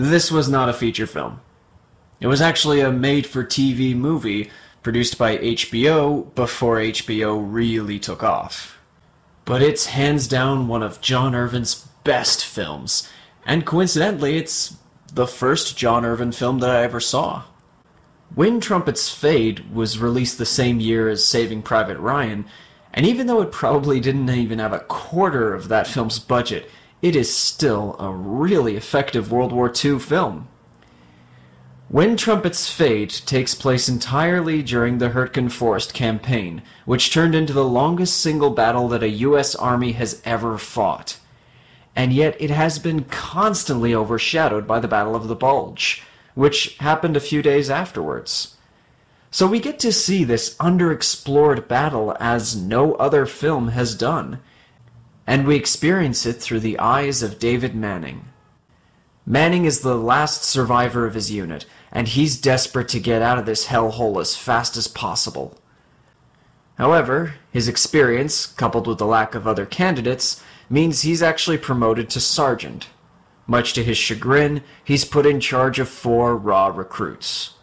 this was not a feature film. It was actually a made-for-TV movie produced by HBO before HBO really took off. But it's hands down one of John Irvin's best films, and coincidentally, it's the first John Irvin film that I ever saw. When Trumpets Fade was released the same year as Saving Private Ryan, and even though it probably didn't even have a quarter of that film's budget, it is still a really effective World War II film. When Trumpets Fade takes place entirely during the Hurtgen Forest campaign, which turned into the longest single battle that a U.S. Army has ever fought. And yet it has been constantly overshadowed by the Battle of the Bulge, which happened a few days afterwards. So we get to see this underexplored battle as no other film has done, and we experience it through the eyes of David Manning. Manning is the last survivor of his unit, and he's desperate to get out of this hellhole as fast as possible. However, his experience, coupled with the lack of other candidates, means he's actually promoted to sergeant. Much to his chagrin, he's put in charge of 4 raw recruits.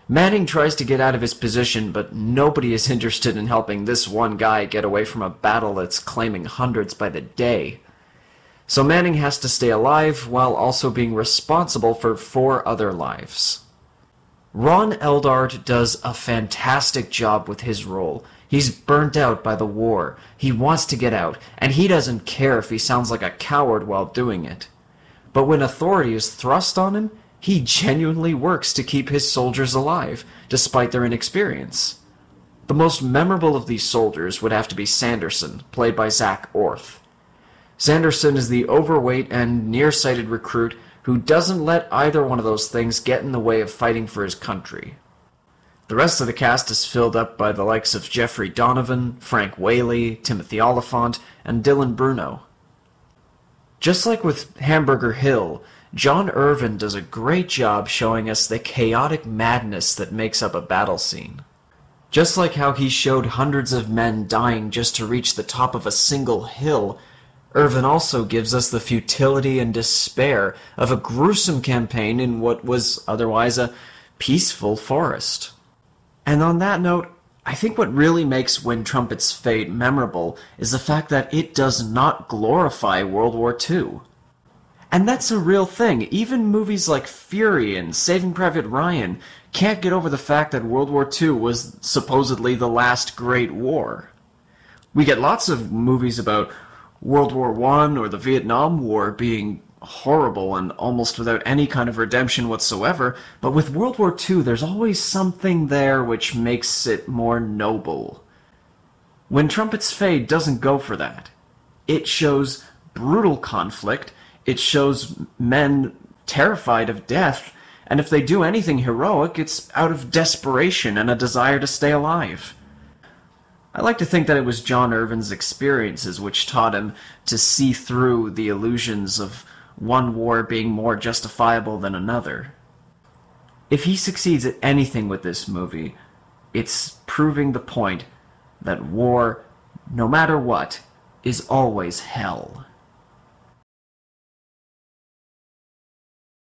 Manning tries to get out of his position, but nobody is interested in helping this one guy get away from a battle that's claiming hundreds by the day. So Manning has to stay alive while also being responsible for 4 other lives. Ron Eldard does a fantastic job with his role. He's burnt out by the war, he wants to get out, and he doesn't care if he sounds like a coward while doing it. But when authority is thrust on him, he genuinely works to keep his soldiers alive, despite their inexperience. The most memorable of these soldiers would have to be Sanderson, played by Zach Orth. Sanderson is the overweight and nearsighted recruit who doesn't let either one of those things get in the way of fighting for his country. The rest of the cast is filled up by the likes of Jeffrey Donovan, Frank Whaley, Timothy Oliphant, and Dylan Bruno. Just like with Hamburger Hill, John Irvin does a great job showing us the chaotic madness that makes up a battle scene. Just like how he showed hundreds of men dying just to reach the top of a single hill, Irvin also gives us the futility and despair of a gruesome campaign in what was otherwise a peaceful forest. And on that note, I think what really makes When Trumpets Fade memorable is the fact that it does not glorify World War II. And that's a real thing. Even movies like Fury and Saving Private Ryan can't get over the fact that World War II was supposedly the last great war. We get lots of movies about World War I or the Vietnam War being horrible and almost without any kind of redemption whatsoever, but with World War II there's always something there which makes it more noble. When Trumpets Fade doesn't go for that. It shows brutal conflict, it shows men terrified of death, and if they do anything heroic, it's out of desperation and a desire to stay alive. I like to think that it was John Irvin's experiences which taught him to see through the illusions of one war being more justifiable than another. If he succeeds at anything with this movie, it's proving the point that war, no matter what, is always hell.